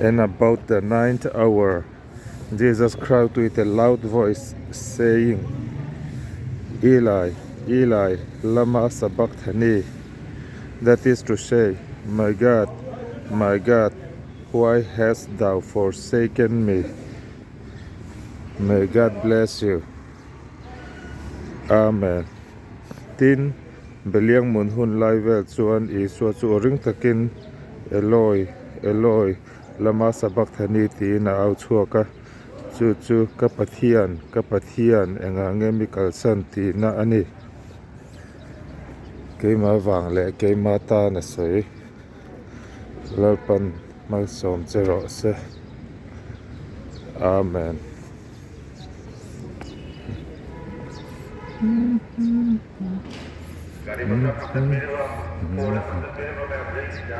And about the ninth hour, Jesus cried with a loud voice, saying, Eli, Eli, lama sabachthani. That is to say, my God, why hast thou forsaken me? May God bless you. Amen. Tin beliang mun hun lai vel chuan Isua chu ring takin Eloi, Eloi, lama sabachthani ti na au chuaka chu ka pathian enga nge mi kalsan ti na ani keima wang le keima ta na sei lalpan malsawm che rawh se. Amen.